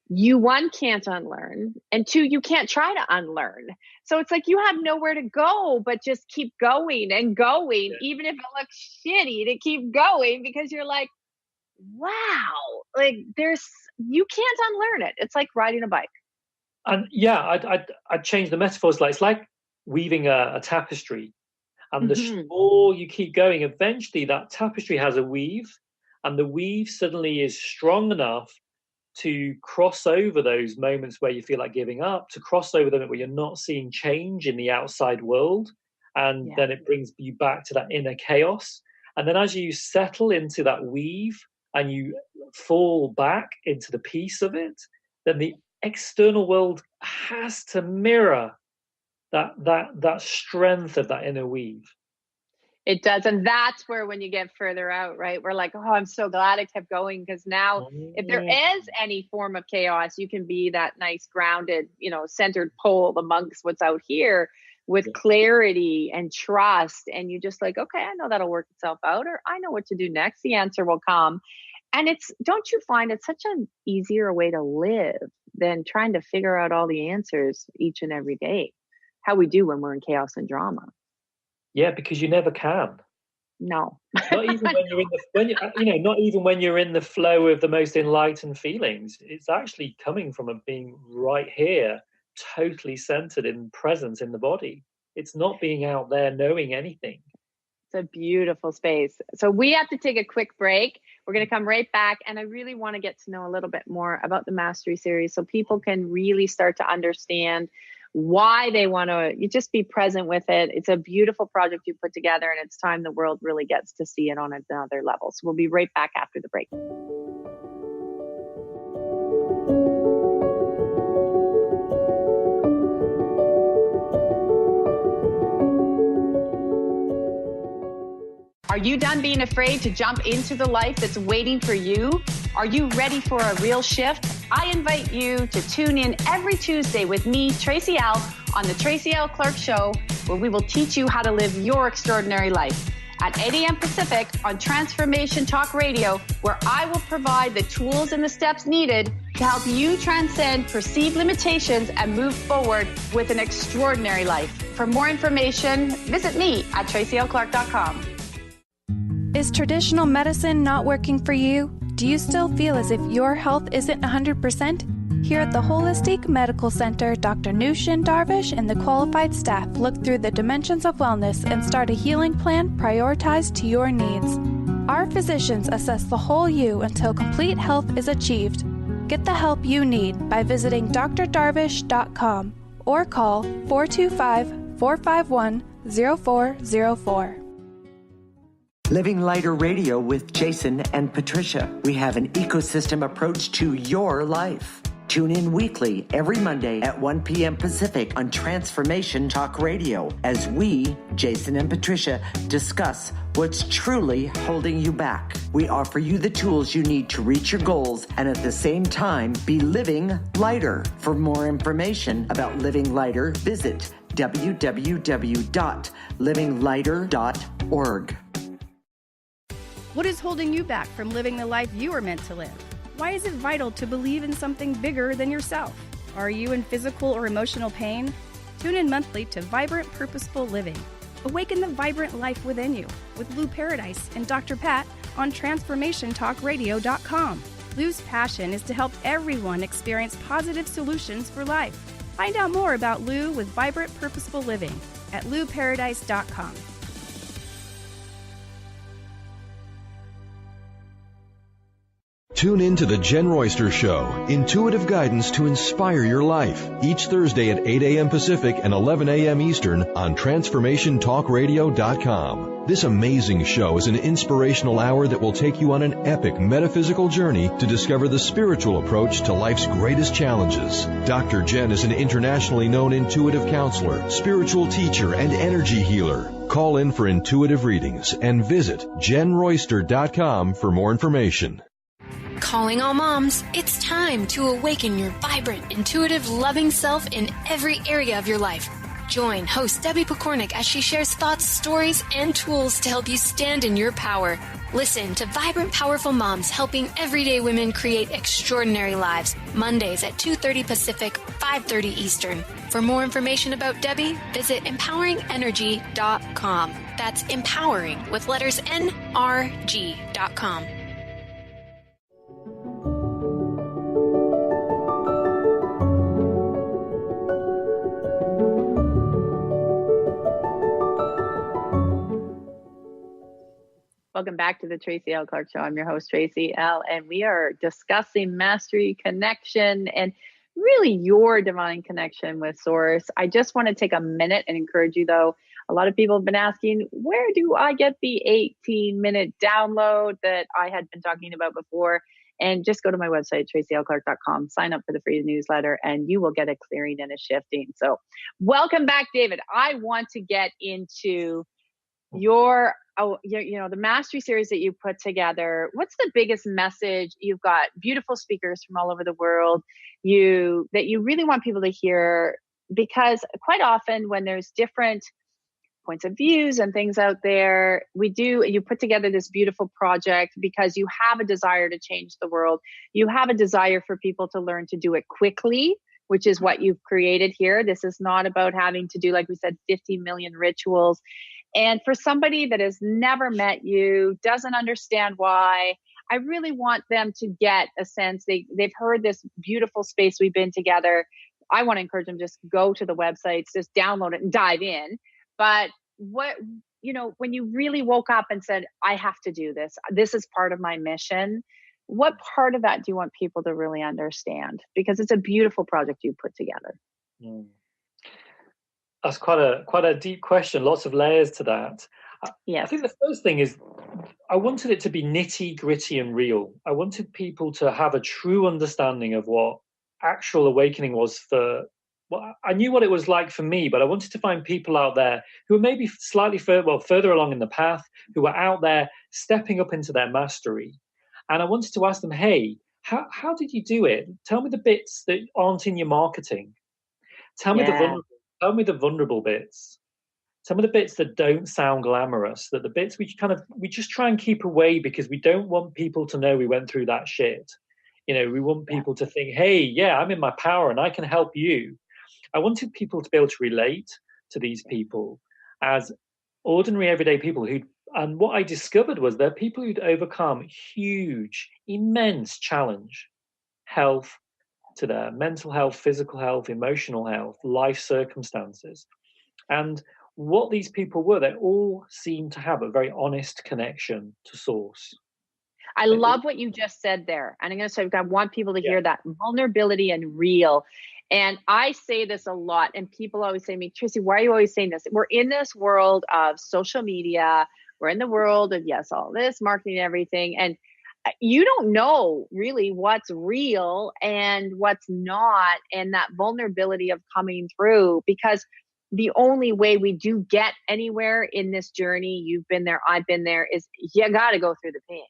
you, one, can't unlearn, and two, you can't try to unlearn. So it's like you have nowhere to go but just keep going and going, even if it looks shitty, to keep going, because you're like, wow, like you can't unlearn it. It's like riding a bike. And I'd change the metaphors. It's like weaving a tapestry, and the more you keep going, eventually that tapestry has a weave, and the weave suddenly is strong enough to cross over those moments where you feel like giving up, to cross over them where you're not seeing change in the outside world, and then it brings you back to that inner chaos. And then as you settle into that weave and you fall back into the peace of it, then the external world has to mirror that strength of that inner weave. It does. And that's where, when you get further out, right, we're like, oh, I'm so glad I kept going, because now if there is any form of chaos, you can be that nice grounded, centered pole amongst what's out here with clarity and trust. And you just like, okay, I know that'll work itself out, or I know what to do next. The answer will come. And don't you find it's such an easier way to live than trying to figure out all the answers each and every day, how we do when we're in chaos and drama? Yeah, because you never can. No. Not even not even when you're in the flow of the most enlightened feelings. It's actually coming from being right here, totally centered in presence in the body. It's not being out there knowing anything. It's a beautiful space. So we have to take a quick break. We're going to come right back. And I really want to get to know a little bit more about the Mastery Series, so people can really start to understand why they want to just be present with it. It's a beautiful project you put together, and it's time the world really gets to see it on another level. So we'll be right back after the break. Are you done being afraid to jump into the life that's waiting for you? Are you ready for a real shift? I invite you to tune in every Tuesday with me, Tracy L, on the Tracy L. Clark Show, where we will teach you how to live your extraordinary life. At 8 a.m. Pacific on Transformation Talk Radio, where I will provide the tools and the steps needed to help you transcend perceived limitations and move forward with an extraordinary life. For more information, visit me at tracylclark.com. Is traditional medicine not working for you? Do you still feel as if your health isn't 100%? Here at the Holistic Medical Center, Dr. Nushin Darvish and the qualified staff look through the dimensions of wellness and start a healing plan prioritized to your needs. Our physicians assess the whole you until complete health is achieved. Get the help you need by visiting drdarvish.com or call 425-451-0404. Living Lighter Radio with Jason and Patricia. We have an ecosystem approach to your life. Tune in weekly every Monday at 1 p.m. Pacific on Transformation Talk Radio as we, Jason and Patricia, discuss what's truly holding you back. We offer you the tools you need to reach your goals and at the same time be living lighter. For more information about Living Lighter, visit www.livinglighter.org. What is holding you back from living the life you are meant to live? Why is it vital to believe in something bigger than yourself? Are you in physical or emotional pain? Tune in monthly to Vibrant Purposeful Living. Awaken the vibrant life within you with Lou Paradise and Dr. Pat on TransformationTalkRadio.com. Lou's passion is to help everyone experience positive solutions for life. Find out more about Lou with Vibrant Purposeful Living at LouParadise.com. Tune in to The Jen Royster Show, intuitive guidance to inspire your life, each Thursday at 8 a.m. Pacific and 11 a.m. Eastern on TransformationTalkRadio.com. This amazing show is an inspirational hour that will take you on an epic metaphysical journey to discover the spiritual approach to life's greatest challenges. Dr. Jen is an internationally known intuitive counselor, spiritual teacher, and energy healer. Call in for intuitive readings and visit JenRoyster.com for more information. Calling all moms, it's time to awaken your vibrant, intuitive, loving self in every area of your life. Join host Debbie Pokornik as she shares thoughts, stories, and tools to help you stand in your power. Listen to Vibrant, Powerful Moms helping everyday women create extraordinary lives. Mondays at 2:30 Pacific, 5:30 Eastern. For more information about Debbie, visit empoweringenergy.com. That's empowering with letters NRG.com. Welcome back to the Tracy L. Clark Show. I'm your host, Tracy L., and we are discussing mastery, connection, and really your divine connection with Source. I just want to take a minute and encourage you, though. A lot of people have been asking, where do I get the 18-minute download that I had been talking about before? And just go to my website, tracylclark.com, sign up for the free newsletter, and you will get a clearing and a shifting. So welcome back, David. I want to get into the mastery series that you put together. What's the biggest message? You've got beautiful speakers from all over the world that you really want people to hear, because quite often when there's different points of views and things out there, you put together this beautiful project because you have a desire to change the world. You have a desire for people to learn to do it quickly, which is what you've created here. This is not about having to do, like we said, 50 million rituals. And for somebody that has never met you, doesn't understand why, I really want them to get a sense. They've heard this beautiful space we've been together. I want to encourage them, just go to the websites, just download it and dive in. But when you really woke up and said, I have to do this, this is part of my mission, what part of that do you want people to really understand? Because it's a beautiful project you put together. That's quite a deep question. Lots of layers to that. Yes. I think the first thing is I wanted it to be nitty gritty and real. I wanted people to have a true understanding of what actual awakening was I knew what it was like for me, but I wanted to find people out there who were maybe slightly further along in the path, who were out there stepping up into their mastery. And I wanted to ask them, hey, how did you do it? Tell me the bits that aren't in your marketing. Tell me the vulnerable bits. Some of the bits that don't sound glamorous, that the bits we just try and keep away because we don't want people to know we went through that shit. We want people to think, hey, yeah, I'm in my power and I can help you. I wanted people to be able to relate to these people as ordinary everyday people and what I discovered was they're people who'd overcome huge, immense challenge, health, to their mental health, physical health, emotional health, life circumstances. And what these people were, they all seemed to have a very honest connection to source. I love what you just said there. And I'm going to say, I want people to hear that vulnerability and real. And I say this a lot, and people always say to me, Tracy, why are you always saying this? We're in this world of social media. We're in the world of, yes, all this marketing and everything. And you don't know really what's real and what's not, and that vulnerability of coming through, because the only way we do get anywhere in this journey, you've been there, I've been there, is you got to go through the pain.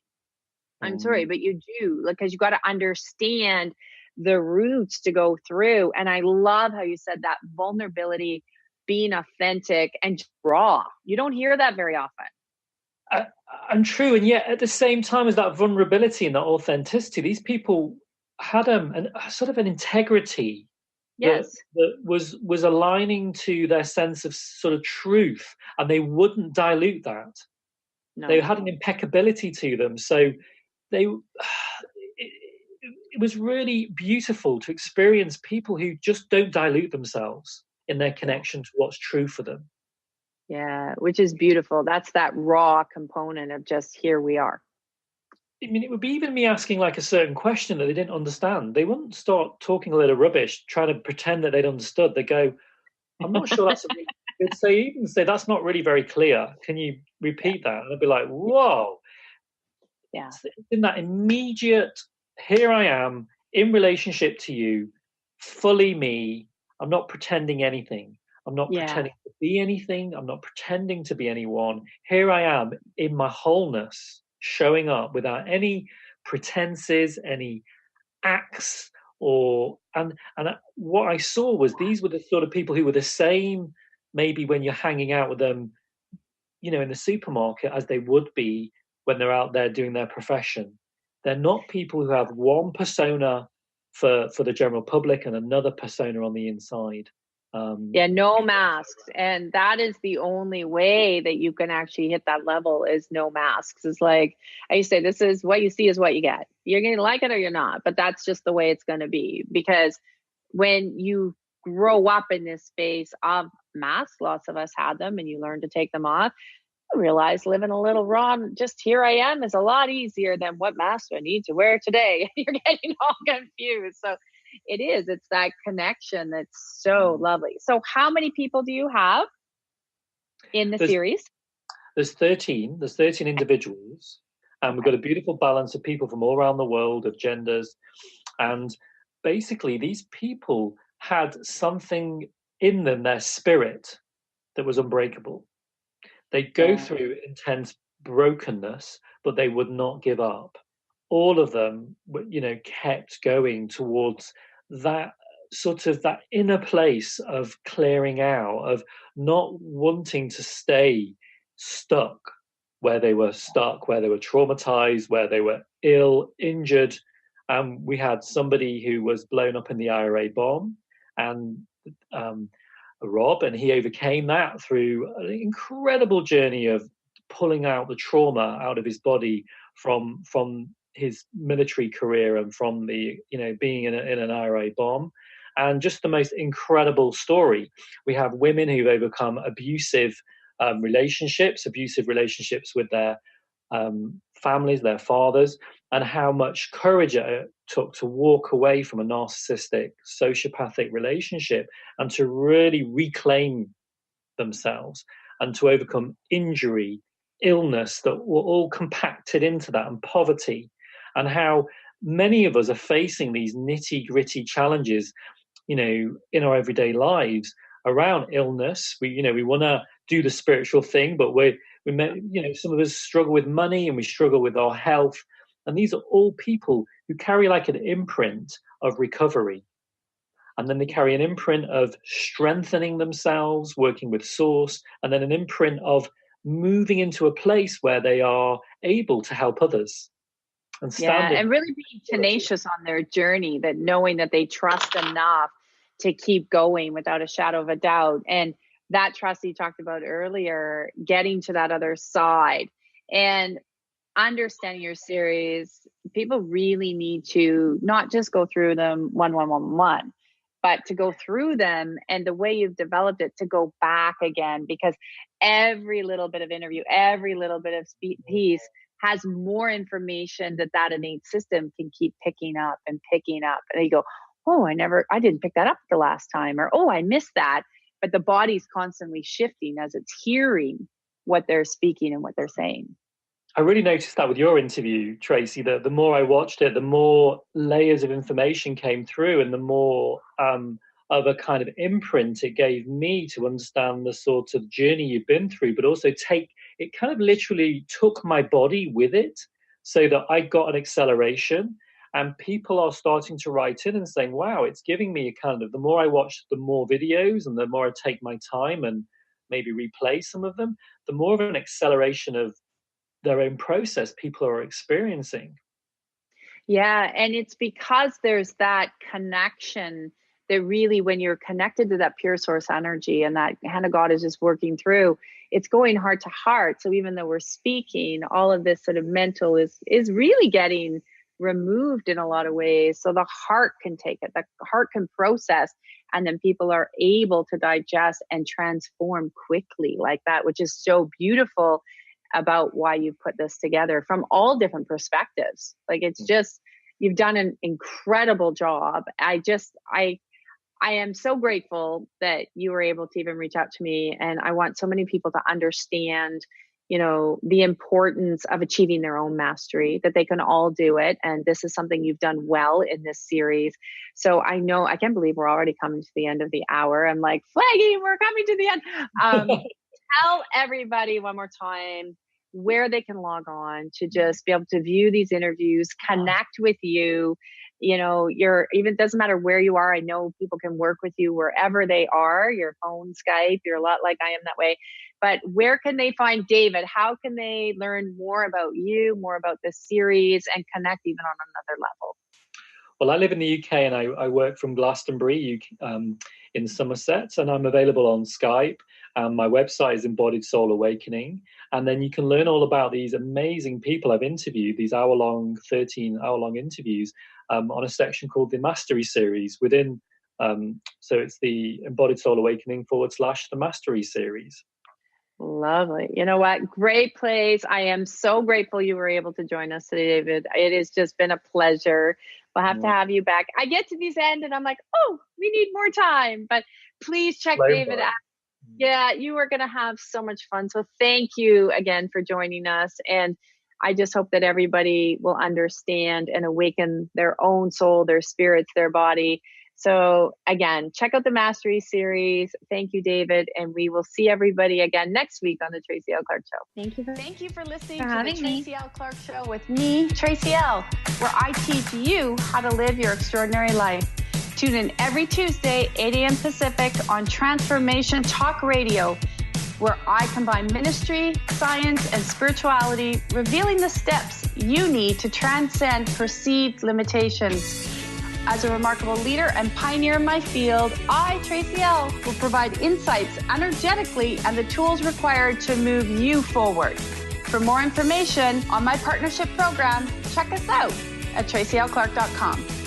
I'm sorry, but you do, because you got to understand the roots to go through. And I love how you said that vulnerability, being authentic and raw. You don't hear that very often. And true. And yet at the same time as that vulnerability and that authenticity, these people had a sort of an integrity that was aligning to their sense of sort of truth, and they wouldn't dilute that. No. They had an impeccability to them. So it was really beautiful to experience people who just don't dilute themselves in their connection to what's true for them. Yeah, which is beautiful. That's that raw component of just, here we are. I mean, it would be even me asking like a certain question that they didn't understand. They wouldn't start talking a little rubbish, trying to pretend that they'd understood. They go, I'm not sure that's they'd say, that's not really very clear. Can you repeat that? And I'd be like, whoa. Yeah. It's in that immediate, here I am in relationship to you, fully me. I'm not pretending anything. I'm not pretending to be anything. I'm not pretending to be anyone. Here I am in my wholeness, showing up without any pretenses, any acts, and what I saw was these were the sort of people who were the same, maybe when you're hanging out with them, in the supermarket, as they would be when they're out there doing their profession. They're not people who have one persona for the general public and another persona on the inside. No masks. And that is the only way that you can actually hit that level, is no masks. It's like I used to say, this is what you see is what you get. You're going to like it or you're not, but that's just the way it's going to be. Because when you grow up in this space of masks, lots of us had them, and you learn to take them off, I realize living a little raw, just here I am, is a lot easier than what mask do I need to wear today. You're getting all confused. So it's that connection that's so lovely. So how many people do you have in the series? There's 13 individuals, and we've got a beautiful balance of people from all around the world, of genders. And basically these people had something in them, their spirit, that was unbreakable. They'd go through intense brokenness, but they would not give up. All of them, kept going towards that sort of that inner place of clearing out, of not wanting to stay stuck where they were stuck, where they were traumatized, where they were ill, injured. We had somebody who was blown up in the IRA bomb, and Rob, and he overcame that through an incredible journey of pulling out the trauma out of his body from his military career and from the being in an IRA bomb. And just the most incredible story. We have women who've overcome abusive relationships with their families, their fathers, and how much courage it took to walk away from a narcissistic, sociopathic relationship and to really reclaim themselves and to overcome injury, illness that were all compacted into that, and poverty, and how many of us are facing these nitty-gritty challenges, in our everyday lives around illness. We want to do the spiritual thing, but some of us struggle with money, and we struggle with our health. And these are all people who carry like an imprint of recovery. And then they carry an imprint of strengthening themselves, working with source, and then an imprint of moving into a place where they are able to help others. And really being tenacious on their journey, that knowing that they trust enough to keep going without a shadow of a doubt. And that trust you talked about earlier, getting to that other side. And understanding your series, people really need to not just go through them one, but to go through them, and the way you've developed it, to go back again, because every little bit of interview, every little bit of piece has more information that innate system can keep picking up. And you go, oh, I didn't pick that up the last time, or, oh, I missed that. But the body's constantly shifting as it's hearing what they're speaking and what they're saying. I really noticed that with your interview, Tracy, that the more I watched it, the more layers of information came through, and the more of a kind of imprint it gave me to understand the sort of journey you've been through, but also it kind of literally took my body with it, so that I got an acceleration. And people are starting to write in and saying, wow, it's giving me a kind of, the more I watch the more videos and the more I take my time and maybe replay some of them, the more of an acceleration of their own process people are experiencing. Yeah, and it's because there's that connection that really, when you're connected to that pure source energy and that hand of God is just working through, it's going heart to heart. So even though we're speaking, all of this sort of mental is really getting removed in a lot of ways. So the heart can take it, the heart can process, and then people are able to digest and transform quickly like that, which is so beautiful about why you put this together from all different perspectives. Like, it's just, you've done an incredible job. I am so grateful that you were able to even reach out to me. And I want so many people to understand, the importance of achieving their own mastery, that they can all do it. And this is something you've done well in this series. So I can't believe we're already coming to the end of the hour. I'm like flagging, we're coming to the end. Tell everybody one more time where they can log on to just be able to view these interviews, connect with you. Even doesn't matter where you are. I know people can work with you wherever they are, your phone, Skype, you're a lot like I am that way. But where can they find David? How can they learn more about you, more about this series, and connect even on another level? Well, I live in the UK and I work from Glastonbury, in Somerset, and I'm available on Skype. My website is Embodied Soul Awakening. And then you can learn all about these amazing people I've interviewed, these 13-hour-long interviews, on a section called the Mastery Series within. So it's the Embodied Soul Awakening / the Mastery Series. Lovely. You know what? Great place. I am so grateful you were able to join us today, David. It has just been a pleasure. We'll have to have you back. I get to this end and I'm like, oh, we need more time. But please check David out. Yeah, you are going to have so much fun. So thank you again for joining us. And I just hope that everybody will understand and awaken their own soul, their spirits, their body. So again, check out the Mastery Series. Thank you, David. And we will see everybody again next week on the Tracy L. Clark Show. Thank you for listening to the Tracy L. Clark Show with me, Tracy L., where I teach you how to live your extraordinary life. Tune in every Tuesday, 8 a.m. Pacific on Transformation Talk Radio, where I combine ministry, science, and spirituality, revealing the steps you need to transcend perceived limitations. As a remarkable leader and pioneer in my field, I, Tracy L., will provide insights energetically and the tools required to move you forward. For more information on my partnership program, check us out at tracylclark.com.